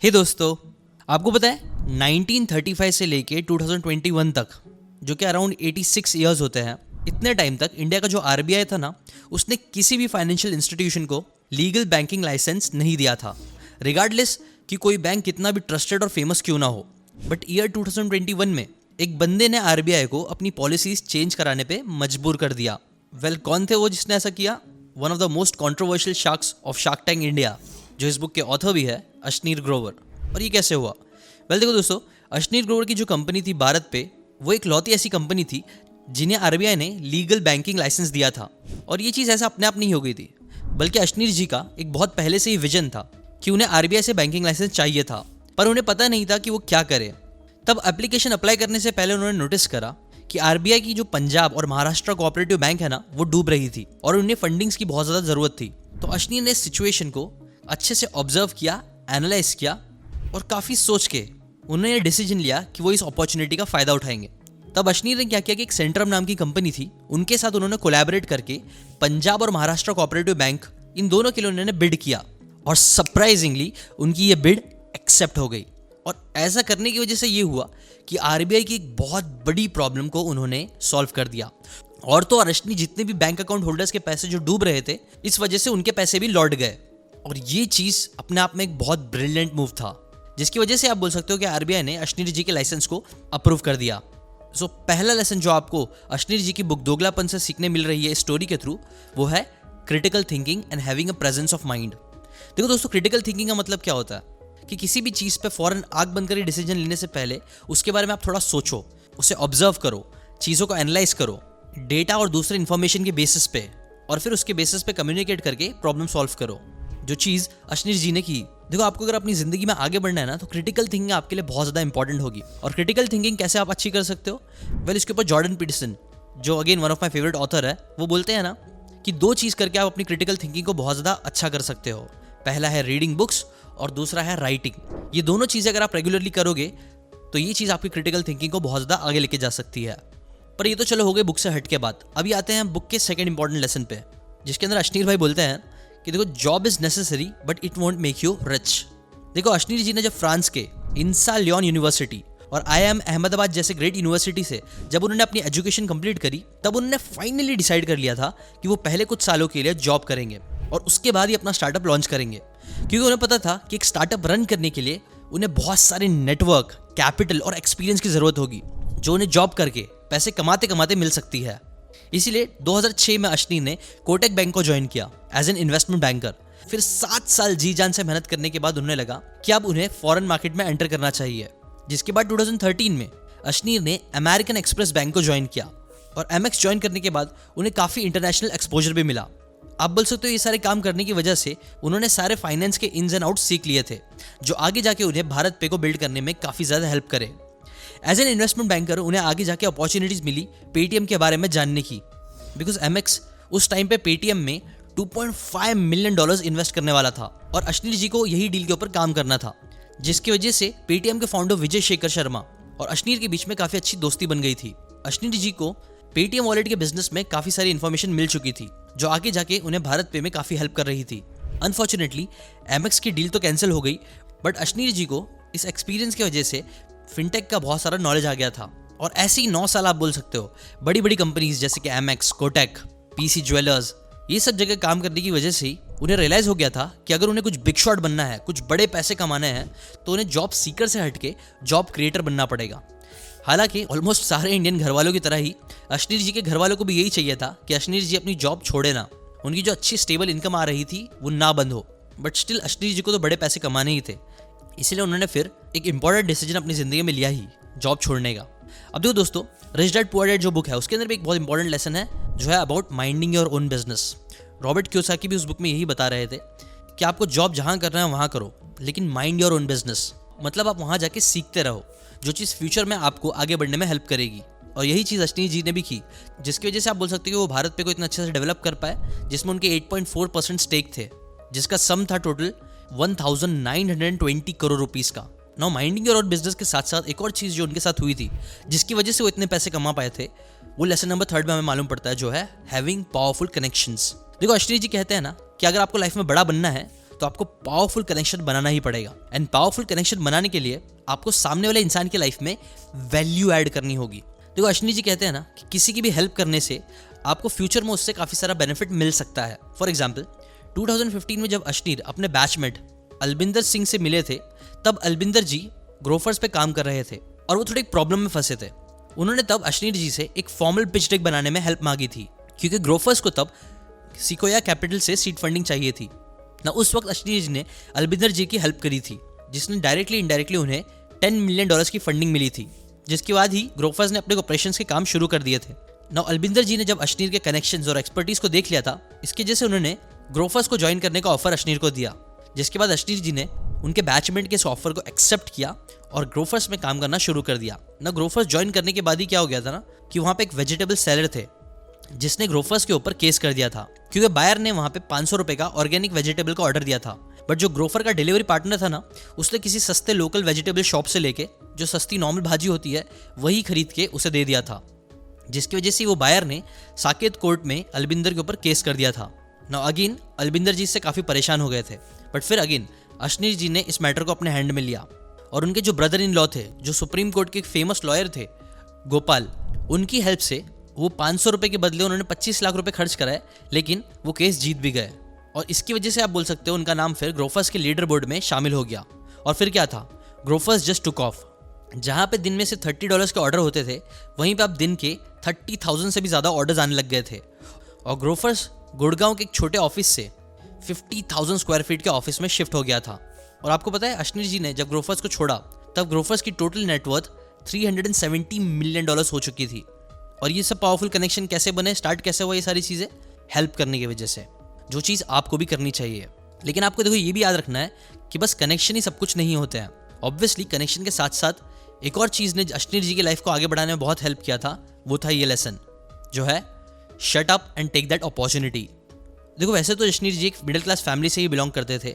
हे दोस्तों, आपको पता है 1935 से लेके 2021 तक, जो कि अराउंड 86 ईयर्स होते हैं, इतने टाइम तक इंडिया का जो आरबीआई था ना, उसने किसी भी फाइनेंशियल इंस्टीट्यूशन को लीगल बैंकिंग लाइसेंस नहीं दिया था, रिगार्डलेस कि कोई बैंक कितना भी ट्रस्टेड और फेमस क्यों ना हो। बट ईयर 2021 में एक बंदे ने आरबीआई को अपनी पॉलिसीज चेंज कराने पे मजबूर कर दिया। कौन थे वो जिसने ऐसा किया? One of the most controversial sharks of shark tank India, जो इस बुक के ऑथर भी है, अशनीर ग्रोवर। और ये कैसे हुआ? देखो दोस्तों, अशनीर ग्रोवर की जो कंपनी थी भारत पे, वो एक लौती ऐसी कंपनी थी जिन्हें आरबीआई ने लीगल बैंकिंग लाइसेंस दिया था। और ये चीज़ ऐसा अपने आप नहीं हो गई थी, बल्कि अशनीर जी का एक बहुत पहले से ही विजन था कि उन्हें आरबीआई से बैंकिंग लाइसेंस चाहिए था, पर उन्हें पता नहीं था कि वो क्या करें। तब एप्लीकेशन अप्लाई करने से पहले उन्होंने नोटिस करा कि आरबीआई की जो पंजाब और महाराष्ट्र कोऑपरेटिव बैंक है ना, वो डूब रही थी और उन्हें फंडिंग्स की बहुत ज़्यादा ज़रूरत थी। तो अशनीर ने सिचुएशन को अच्छे से ऑब्जर्व किया, एनालाइज किया और काफ़ी सोच के उन्होंने ये डिसीजन लिया कि वो इस अपॉर्चुनिटी का फ़ायदा उठाएंगे। तब अशनीर ने क्या किया कि एक सेंट्रम नाम की कंपनी थी, उनके साथ उन्होंने कोलैबोरेट करके पंजाब और महाराष्ट्र कोऑपरेटिव बैंक, इन दोनों के लिए उन्होंने बिड किया और सरप्राइजिंगली उनकी ये बिड एक्सेप्ट हो गई। और ऐसा करने की वजह से ये हुआ कि आरबीआई की एक बहुत बड़ी प्रॉब्लम को उन्होंने सॉल्व कर दिया। और तो अशनीर जितने भी बैंक अकाउंट होल्डर्स के पैसे जो डूब रहे थे, इस वजह से उनके पैसे भी लौट गए। और ये चीज़ अपने आप में एक बहुत ब्रिलियंट मूव था, जिसकी वजह से आप बोल सकते हो कि आरबीआई ने अशनीर जी के लाइसेंस को अप्रूव कर दिया। सो पहला लेसन जो आपको अशनीर जी की बुक दोगलापन से सीखने मिल रही है इस स्टोरी के थ्रू, वो है critical thinking and having a presence of mind. देखो दोस्तों, क्रिटिकल थिंकिंग का मतलब क्या होता है कि किसी भी चीज़ पे फौरन आंख बंद करके डिसीजन लेने से पहले उसके बारे में आप थोड़ा सोचो, उसे ऑब्जर्व करो, चीज़ों को एनालाइज करो डेटा और दूसरे इन्फॉर्मेशन के बेसिस पे, और फिर उसके बेसिस पे कम्युनिकेट करके प्रॉब्लम सॉल्व करो, जो चीज़ अशनीर जी ने की। देखो, आपको अगर अपनी ज़िंदगी में आगे बढ़ना है ना, तो क्रिटिकल थिंकिंग आपके लिए बहुत ज़्यादा इंपॉर्टेंट होगी। और क्रिटिकल थिंकिंग कैसे आप अच्छी कर सकते हो? इसके ऊपर जॉर्डन पीटरसन, जो again one of my favourite author है, वो बोलते हैं ना कि दो चीज़ करके आप अपनी क्रिटिकल थिंकिंग को बहुत ज़्यादा अच्छा कर सकते हो। पहला है रीडिंग बुक्स और दूसरा है राइटिंग। ये दोनों चीज़ें अगर आप रेगुलरली करोगे तो ये चीज़ आपकी क्रिटिकल थिंकिंग को बहुत ज़्यादा आगे लेके जा सकती है। पर ये तो चलो हो गए बुक से हट के बात। अभी आते हैं बुक के सेकंड इंपॉर्टेंट लेसन पे, जिसके अंदर अशनीर भाई बोलते हैं कि देखो, job is necessary but it won't make you rich. देखो, अशनीर जी ने जब फ्रांस के इंसा लियोन यूनिवर्सिटी और IIM अहमदाबाद जैसे ग्रेट यूनिवर्सिटी से जब उन्होंने अपनी एजुकेशन कंप्लीट करी, तब उन्होंने फाइनली डिसाइड कर लिया था कि वो पहले कुछ सालों के लिए जॉब करेंगे और उसके बाद ही अपना स्टार्टअप लॉन्च करेंगे। क्योंकि उन्हें पता था कि एक स्टार्टअप रन करने के लिए उन्हें बहुत सारे नेटवर्क, कैपिटल और एक्सपीरियंस की ज़रूरत होगी, जो उन्हें जॉब करके पैसे कमाते कमाते मिल सकती है। इसीलिए 2006 में अशनीर ने कोटक बैंक को ज्वाइन किया एज एन इन्वेस्टमेंट बैंकर। फिर 7 साल जी जान से मेहनत करने के बाद उन्हें लगा कि अब उन्हें फॉरेन मार्केट में एंटर करना चाहिए, जिसके बाद 2013 में अशनीर ने अमेरिकन एक्सप्रेस बैंक को ज्वाइन किया। और एमएक्स ज्वाइन करने के बाद उन्हें काफ़ी इंटरनेशनल एक्सपोजर भी मिला। आप बोल सकते हो ये सारे काम करने की वजह से उन्होंने सारे फाइनेंस के इन्स एंड आउट्स सीख लिए थे, जो आगे जाके उन्हें भारत पे को बिल्ड करने में काफ़ी ज़्यादा हेल्प करे। एज एन इन्वेस्टमेंट बैंकर उन्हें आगे जाके अपॉर्चुनिटीज़ मिली पेटीएम के बारे में जानने की, बिकॉज एमएक्स उस टाइम पे पेटीएम में $2.5 मिलियन इन्वेस्ट करने वाला था और अशनीर जी को यही डील के ऊपर काम करना था, जिसकी वजह से पेटीएम के फाउंडर विजय शेखर शर्मा और अशनीर के बीच में काफ़ी अच्छी दोस्ती बन गई थी। अशनीर जी को पेटीएम वॉलेट के बिजनेस में काफ़ी सारी इन्फॉर्मेशन मिल चुकी थी, जो आगे जाके उन्हें भारत पे में काफ़ी हेल्प कर रही थी। अनफॉर्चुनेटली एमएक्स की डील तो कैंसिल हो गई, बट अशनीर जी को इस एक्सपीरियंस की वजह से फिनटेक का बहुत सारा नॉलेज आ गया था। और ऐसे ही 9 साल आप बोल सकते हो बड़ी बड़ी कंपनीज जैसे कि एमएक्स, कोटक, पीसी ज्वेलर्स, ये सब जगह काम करने की वजह से ही उन्हें रियलाइज़ हो गया था कि अगर उन्हें कुछ बिग शॉट बनना है, कुछ बड़े पैसे कमाने हैं, तो उन्हें जॉब सीकर से हटके जॉब क्रिएटर बनना पड़ेगा। हालांकि ऑलमोस्ट सारे इंडियन घर वालों की तरह ही अशनीर जी के घर वालों को भी यही चाहिए था कि अशनीर जी अपनी जॉब छोड़े ना, उनकी जो अच्छी स्टेबल इनकम आ रही थी वो ना बंद हो। बट स्टिल अशनीर जी को तो बड़े पैसे कमाने ही थे, इसलिए उन्होंने फिर एक इंपॉर्टेंट डिसीजन अपनी ज़िंदगी में लिया ही, जॉब छोड़ने का। अब देखो दोस्तों, रिच डैड पुअर डैड जो बुक है, उसके अंदर भी एक बहुत इंपॉर्टेंट लेसन है, जो है about minding your own business. Robert Kiyosaki भी उस बुक में यही बता रहे थे कि आपको जॉब जहाँ करना है वहाँ करो, लेकिन माइंड योर ओन बिजनेस, मतलब आप वहाँ जाके सीखते रहो, जो चीज़ फ्यूचर में आपको आगे बढ़ने में हेल्प करेगी। और यही चीज़ अशनीर जी ने भी की, जिसकी वजह से आप बोल सकते हो कि वो भारत पे को इतना अच्छे से डेवलप कर पाए, जिसमें उनके 8.4% स्टेक थे, जिसका सम था टोटल 1920 करोड़ रुपीज़ का। Now minding your own business के साथ साथ एक और चीज़ जो उनके साथ हुई थी, जिसकी वजह से वो इतने पैसे कमा पाए थे, वो लेसन नंबर 3 में हमें मालूम पड़ता है, जो है हैविंग पावरफुल कनेक्शंस। देखो, अशनीर जी कहते हैं ना कि अगर आपको लाइफ में बड़ा बनना है तो आपको पावरफुल कनेक्शन बनाना ही पड़ेगा। एंड पावरफुल कनेक्शन बनाने के लिए आपको सामने वाले इंसान की लाइफ में वैल्यू ऐड करनी होगी। देखो अश्नीर जी कहते हैं ना कि किसी की भी हेल्प करने से आपको फ्यूचर में उससे काफ़ी सारा बेनिफिट मिल सकता है। फॉर एग्जाम्पल 2015 में जब अश्नीर अपने बैचमेट अलबिंदर सिंह से मिले थे, तब अलबिंदर जी ग्रोफर्स पे काम कर रहे थे और वो थोड़ी प्रॉब्लम में फंसे थे। उन्होंने तब अश्नीर जी से एक फॉर्मल पिच डेक बनाने में हेल्प मांगी थी, क्योंकि ग्रोफर्स को तब सिकोया कैपिटल से सीड फंडिंग चाहिए थी ना। उस वक्त अश्नीर जी ने अलबिंदर जी की हेल्प करी थी, जिसने डायरेक्टली इनडायरेक्टली उन्हें $10 मिलियन की फंडिंग मिली थी, जिसके बाद ही ग्रोफर्स ने अपने ऑपरेशंस के काम शुरू कर दिए थे ना। अलबिंदर जी ने जब अश्नीर के कनेक्शंस और एक्सपर्टीज को देख लिया था, इसकी वजह से उन्होंने ग्रोफर्स को ज्वाइन करने का ऑफर अश्नीर को दिया, जिसके बाद अश्नीर जी ने उनके बैचमेट के इस ऑफर को एक्सेप्ट किया और ग्रोफर्स में काम करना शुरू कर दिया ना। ग्रोफर्स ज्वाइन करने के बाद ही क्या हो गया था ना कि वहाँ पे एक वेजिटेबल सेलर थे जिसने ग्रोफर्स के ऊपर केस कर दिया था, क्योंकि बायर ने वहाँ पे 500 रुपए का ऑर्गेनिक वेजिटेबल का ऑर्डर दिया था। बट जो ग्रोफर का डिलीवरी पार्टनर था ना, उसने किसी सस्ते लोकल वेजिटेबल शॉप से लेके जो सस्ती नॉर्मल भाजी होती है वही खरीद के उसे दे दिया था, जिसकी वजह से वो बायर ने साकेत कोर्ट में अलबिंदर के ऊपर केस कर दिया था ना। अगेन अलबिंदर जी इससे काफ़ी परेशान हो गए थे, बट फिर अगेन अश्नीर जी ने इस मैटर को अपने हैंड में लिया और उनके जो ब्रदर इन लॉ थे, जो सुप्रीम कोर्ट के एक फेमस लॉयर थे गोपाल, उनकी हेल्प से वो 500 रुपये के बदले उन्होंने 25 लाख रुपए खर्च कराए, लेकिन वो केस जीत भी गए। और इसकी वजह से आप बोल सकते हो उनका नाम फिर ग्रोफर्स के लीडर बोर्ड में शामिल हो गया। और फिर क्या था, ग्रोफर्स जस्ट टुक ऑफ। जहाँ पे दिन में से $30 के ऑर्डर होते थे, वहीं पे अब दिन के 30,000 से भी ज़्यादा ऑर्डर्स आने लग गए थे। और ग्रोफर्स गुड़गांव के एक छोटे ऑफिस से 50,000 स्क्वायर फीट के ऑफिस में शिफ्ट हो गया था। और आपको पता है अश्नीर जी ने जब ग्रोफर्स को छोड़ा, तब ग्रोफर्स की टोटल नेटवर्थ $370 मिलियन हो चुकी थी। और ये सब पावरफुल कनेक्शन कैसे बने, स्टार्ट कैसे हुआ, ये सारी चीज़ें हेल्प करने की वजह से, जो चीज़ आपको भी करनी चाहिए। लेकिन आपको देखो ये भी याद रखना है कि बस कनेक्शन ही सब कुछ नहीं होते हैं। ऑब्वियसली कनेक्शन के साथ साथ एक और चीज़ ने अश्नीर जी की लाइफ को आगे बढ़ाने में बहुत हेल्प किया था, वो था ये लेसन, जो है shut up and take that opportunity. देखो वैसे तो अश्नीर जी एक मिडिल क्लास फैमिली से ही बिलोंग करते थे,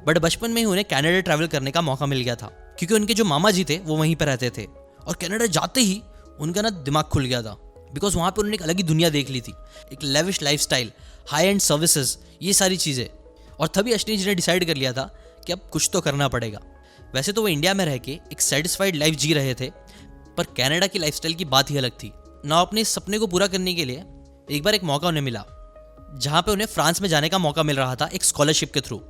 बट बचपन में ही उन्हें कनाडा ट्रैवल करने का मौका मिल गया था, क्योंकि उनके जो मामा जी थे वो वहीं पर रहते थे। और कनाडा जाते ही उनका ना दिमाग खुल गया था, बिकॉज वहाँ पर उन्होंने एक अलग ही दुनिया देख ली थी, एक lavish lifestyle, high and services, ये सारी चीज़ें। और तभी अश्नीर जी ने डिसाइड कर लिया था कि अब कुछ तो करना पड़ेगा। वैसे तो वो इंडिया में रह के एक सेटिस्फाइड लाइफ जी रहे थे, पर कनाडा की लाइफस्टाइल की बात ही अलग थी ना। अपने इस सपने को पूरा करने के लिए एक बार एक मौका उन्हें मिला, जहाँ पे उन्हें फ्रांस में जाने का मौका मिल रहा था एक स्कॉलरशिप के थ्रू।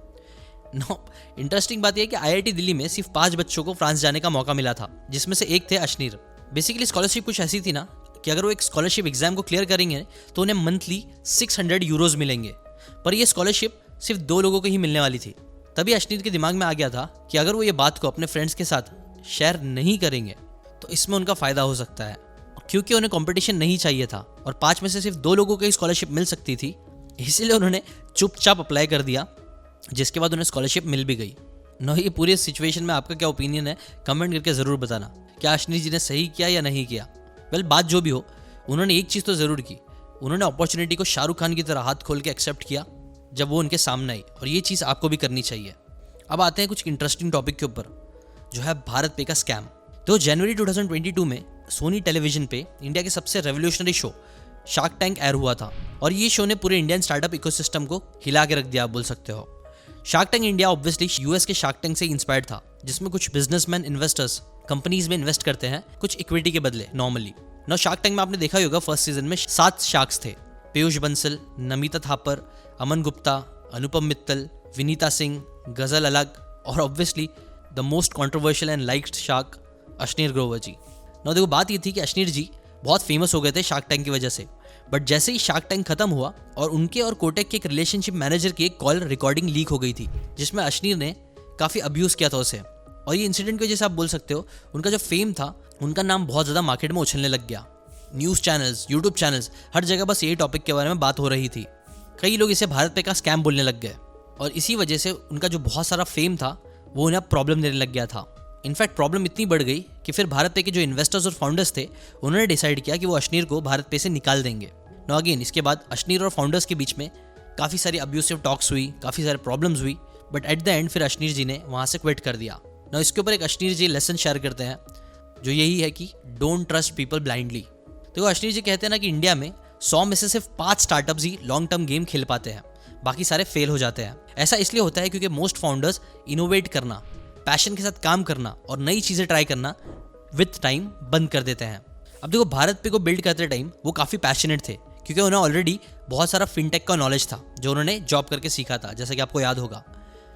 नो इंटरेस्टिंग बात यह है कि IIT दिल्ली में सिर्फ 5 बच्चों को फ्रांस जाने का मौका मिला था, जिसमें से एक थे अश्नीर। बेसिकली स्कॉलरशिप कुछ ऐसी थी ना कि अगर वो एक स्कॉलरशिप एग्जाम को क्लियर करेंगे तो उन्हें मंथली 600 यूरोज मिलेंगे, पर ये स्कॉलरशिप सिर्फ 2 लोगों को ही मिलने वाली थी। तभी अश्नीर के दिमाग में आ गया था कि अगर वो ये बात को अपने फ्रेंड्स के साथ शेयर नहीं करेंगे तो इसमें उनका फ़ायदा हो सकता है। क्योंकि उन्हें कंपटीशन नहीं चाहिए था और 5 में से सिर्फ 2 लोगों को ही स्कॉलरशिप मिल सकती थी, इसीलिए उन्होंने चुपचाप अप्लाई कर दिया, जिसके बाद उन्हें स्कॉलरशिप मिल भी गई। नो ये पूरी सिचुएशन में आपका क्या ओपिनियन है, कमेंट करके ज़रूर बताना। क्या अश्नीर जी ने सही किया या नहीं किया? वेल बात जो भी हो, उन्होंने एक चीज़ तो ज़रूर की, उन्होंने अपॉर्चुनिटी को शाहरुख खान की तरह हाथ खोल के एक्सेप्ट किया जब वो उनके सामने आई, और ये चीज़ आपको भी करनी चाहिए। अब आते हैं कुछ इंटरेस्टिंग टॉपिक के ऊपर, जो है भारत पे का स्कैम। तो जनवरी 2022 में सोनी टेलीविजन पे इंडिया के सबसे revolutionary show shark tank air हुआ था, और ये शो ने पूरे इंडियन स्टार्टअप इकोसिस्टम को हिला के रख दिया, आप बोल सकते हो। Shark tank India obviously US के शार्क टैंक से इंस्पायर्ड था, जिसमें कुछ बिजनेसमैन इन्वेस्टर्स कंपनीज में इन्वेस्ट करते हैं कुछ इक्विटी के बदले नॉर्मली। ना शार्क टैंक में आपने देखा ही होगा फर्स्ट सीजन में 7 शार्क्स थे, पीयूष बंसल, नमिता थापर, अमन गुप्ता, अनुपम मित्तल, विनीता सिंह, गजल अलग, और obviously the most controversial and liked shark Ashneer Grover ji. ना देखो बात ये थी कि अश्नीर जी बहुत फेमस हो गए थे शार्क टैंक की वजह से, बट जैसे ही शार्क टैंक खत्म हुआ और उनके और कोटेक के एक रिलेशनशिप मैनेजर की एक कॉल रिकॉर्डिंग लीक हो गई थी, जिसमें अश्नीर ने काफ़ी अब्यूज़ किया था उसे। और ये इंसिडेंट की वजह से आप बोल सकते हो उनका जो फेम था, उनका नाम बहुत ज़्यादा मार्केट में उछलने लग गया। न्यूज़ चैनल्स, यूट्यूब चैनल्स, हर जगह बस यही टॉपिक के बारे में बात हो रही थी। कई लोग इसे भारत पे का स्कैम बोलने लग गए, और इसी वजह से उनका जो बहुत सारा फेम था वो उन्हें प्रॉब्लम देने लग गया था। इनफैक्ट प्रॉब्लम इतनी बढ़ गई कि फिर भारत पे के जो इन्वेस्टर्स और फाउंडर्स थे, उन्होंने डिसाइड किया कि वो अश्नीर को भारत पे से निकाल देंगे। नो अगेन इसके बाद अश्नीर और फाउंडर्स के बीच में काफ़ी सारी अब्यूसिव टॉक्स हुई, काफ़ी सारे प्रॉब्लम्स हुई, बट एट द एंड फिर अश्नीर जी ने वहाँ से क्विट कर दिया। ना इसके ऊपर एक अश्नीर जी लेसन शेयर करते हैं, जो यही है कि डोंट ट्रस्ट पीपल ब्लाइंडली। तो अश्नीर जी कहते हैं ना कि इंडिया में 100 में से सिर्फ 5 स्टार्टअप्स ही लॉन्ग टर्म गेम खेल पाते हैं, बाकी सारे फेल हो जाते हैं। ऐसा इसलिए होता है क्योंकि मोस्ट फाउंडर्स इनोवेट करना, पैशन के साथ काम करना और नई चीज़ें ट्राई करना विथ टाइम बंद कर देते हैं। अब देखो, भारत पे को बिल्ड करते टाइम वो काफ़ी पैशनेट थे क्योंकि उन्हें ऑलरेडी बहुत सारा फिनटेक का नॉलेज था जो उन्होंने जॉब करके सीखा था, जैसा कि आपको याद होगा।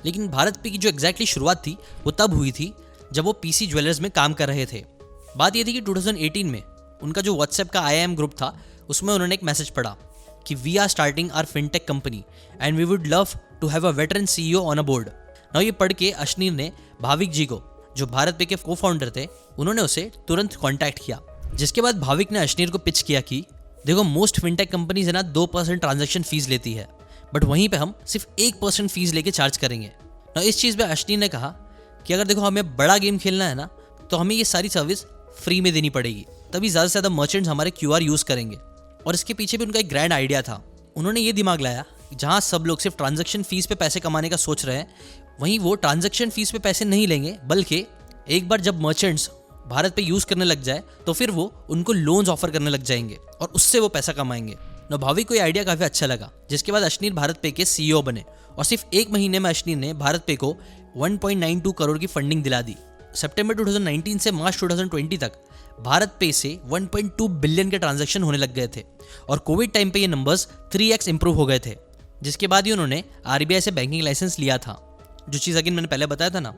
लेकिन भारत पे की जो एग्जैक्टली शुरुआत थी वो तब हुई थी जब वो पीसी ज्वेलर्स में काम कर रहे थे। बात ये थी कि 2018 में उनका जो व्हाट्सएप का IIM ग्रुप था उसमें उन्होंने एक मैसेज पढ़ा कि we are starting our fintech company and we would love to have a veteran CEO on a board. ना ये पढ़ के अशनीर ने भाविक जी को, जो भारत पे के को फाउंडर थे, उन्होंने उसे तुरंत कॉन्टैक्ट किया। जिसके बाद भाविक ने अशनीर को पिच किया कि देखो, मोस्ट फिनटेक कंपनीज है ना 2% ट्रांजैक्शन फीस लेती है, बट वहीं पे हम सिर्फ 1% फीस लेके चार्ज करेंगे। ना इस चीज़ पे अशनीर ने कहा कि अगर देखो हमें बड़ा गेम खेलना है ना तो हमें ये सारी सर्विस फ्री में देनी पड़ेगी, तभी ज़्यादा से ज़्यादा मर्चेंट्स हमारे QR यूज़ करेंगे। और इसके पीछे भी उनका एक ग्रैंड आइडिया था। उन्होंने ये दिमाग लाया कि जहाँ सब लोग सिर्फ ट्रांजैक्शन फीस पे पैसे कमाने का सोच रहे हैं, वहीं वो ट्रांजैक्शन फीस पे पैसे नहीं लेंगे, बल्कि एक बार जब मर्चेंट्स भारत पे यूज़ करने लग जाए तो फिर वो उनको लोन्स ऑफर करने लग जाएंगे और उससे वो पैसा कमाएंगे। ना भाविक को ये आइडिया काफ़ी अच्छा लगा, जिसके बाद अशनीर भारत पे के CEO बने और सिर्फ 1 महीने में अशनीर ने भारत पे को 1.92 करोड़ की फंडिंग दिला दी। सितंबर 2019 से मार्च 2020 तक भारत पे से 1.2 बिलियन के ट्रांजैक्शन होने लग गए थे और कोविड टाइम पे ये नंबर्स 3x इंप्रूव हो गए थे। जिसके बाद ही उन्होंने RBI से बैंकिंग लाइसेंस लिया था, जो चीज़ अगेन मैंने पहले बताया था ना।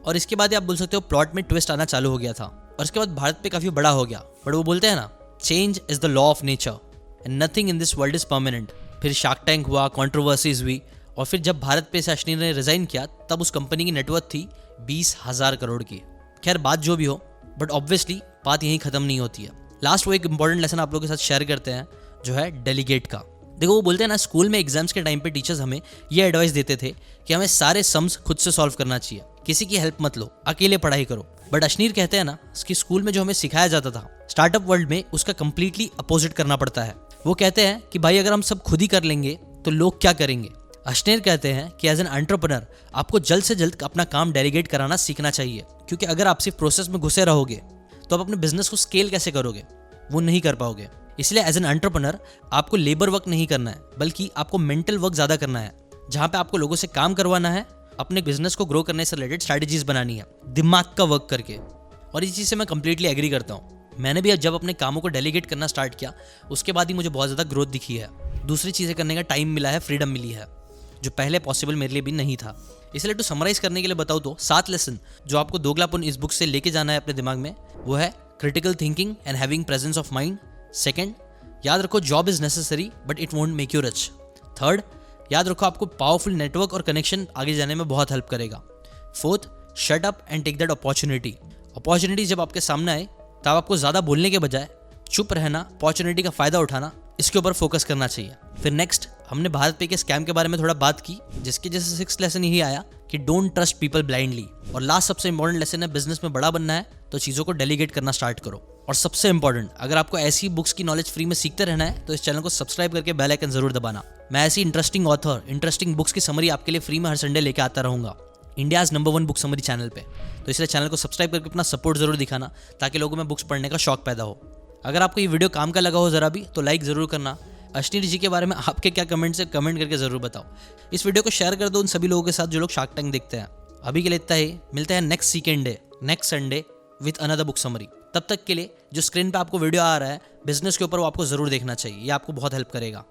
और इसके बाद आप बोल सकते हो प्लॉट में ट्विस्ट आना चालू हो गया था और इसके बाद भारत पे काफ़ी बड़ा हो गया। बट वो बोलते हैं ना, change is the law of nature and nothing in this world is permanent. फिर शार्क टैंक हुआ, कॉन्ट्रोवर्सीज हुई और फिर जब भारत पे से अशनीर ने रिजाइन किया तब उस कंपनी की नेटवर्थ थी 20,000 करोड़ की। खैर, बात जो भी हो, बट ऑब्वियसली बात यहीं खत्म नहीं होती है। लास्ट वो एक इंपॉर्टेंट लेसन आप लोगों के साथ शेयर करते हैं, जो है डेलीगेट का। देखो, वो बोलते हैं ना, स्कूल में एग्जाम्स के टाइम पे टीचर्स हमें ये एडवाइस देते थे कि हमें सारे सम्स खुद से सॉल्व करना चाहिए, किसी की हेल्प मत लो, अकेले पढ़ाई करो। बट अशनीर कहते हैं ना कि स्कूल में जो हमें सिखाया जाता था स्टार्टअप वर्ल्ड में उसका कंप्लीटली अपोजिट करना पड़ता है। वो कहते हैं कि भाई, अगर हम सब खुद ही कर लेंगे तो लोग क्या करेंगे। अशनीर कहते हैं कि एज एन एंटरप्रेन्योर आपको जल्द से जल्द अपना काम डेलीगेट कराना सीखना चाहिए, क्योंकि अगर आप सिर्फ प्रोसेस में घुसे रहोगे तो आप अपने बिजनेस को स्केल कैसे करोगे, वो नहीं कर पाओगे। इसलिए एज एन एंटरप्रेन्योर आपको लेबर वर्क नहीं करना है, बल्कि आपको मेंटल वर्क ज़्यादा करना है, जहाँ पे आपको लोगों से काम करवाना है, अपने बिजनेस को ग्रो करने से रिलेटेड स्ट्रैटेजीज बनानी है, दिमाग का वर्क करके। और इस चीज़ से मैं कंप्लीटली एग्री करता हूँ। मैंने भी जब अपने कामों को डेलीगेट करना स्टार्ट किया, उसके बाद ही मुझे बहुत ज़्यादा ग्रोथ दिखी है, दूसरी चीज़ें करने का टाइम मिला है, फ्रीडम मिली है, जो पहले पॉसिबल मेरे लिए भी नहीं था। इसलिए टू समराइज करने के लिए बताऊँ तो 7 लेसन जो आपको दोगलापन इस बुक से लेके जाना है अपने दिमाग में, वो है critical thinking and having presence of mind. Second, याद रखो job is necessary but it won't make you rich. Third, याद रखो आपको पावरफुल नेटवर्क और कनेक्शन आगे जाने में बहुत हेल्प करेगा। Fourth, shut up and take that opportunity जब आपके सामने आए तब आपको ज़्यादा बोलने के बजाय चुप रहना, अपॉर्चुनिटी का फ़ायदा उठाना, इसके ऊपर फोकस करना चाहिए। फिर नेक्स्ट, हमने भारत पे के स्कैम के बारे में थोड़ा बात की, जिसके जैसे 6th लेसन यही आया कि डोंट ट्रस्ट पीपल ब्लाइंडली। और लास्ट सबसे इंपॉर्टेंट लेसन है, बिजनेस में बड़ा बनना है तो चीज़ों को डेलीगेट करना स्टार्ट करो। और सबसे इंपॉर्टेंट, अगर आपको ऐसी बुक्स की नॉलेज फ्री में सीखते रहना है तो इस चैनल को सब्सक्राइब करके बेल आइकन जरूर दबाना। मैं ऐसी इंटरेस्टिंग ऑथर, इंटरेस्टिंग बुक्स की समरी आपके लिए फ्री में हर संडे लेके आता रहूंगा, India's number 1 book summary channel पे। तो इसलिए चैनल को सब्सक्राइब करके अपना सपोर्ट जरूर दिखाना, ताकि लोगों में बुक्स पढ़ने का शौक पैदा हो। अगर आपको ये वीडियो काम का लगा हो ज़रा भी, तो लाइक ज़रूर करना। अशनीर जी के बारे में आपके क्या कमेंट्स है, कमेंट करके ज़रूर बताओ। इस वीडियो को शेयर कर दो उन सभी लोगों के साथ जो लोग शार्क टैंक देखते हैं। अभी के लिए इतना ही, मिलते हैं next weekend next Sunday with another book summary. तब तक के लिए जो स्क्रीन पे आपको वीडियो आ रहा है बिजनेस के ऊपर, वो आपको ज़रूर देखना चाहिए, ये आपको बहुत हेल्प करेगा।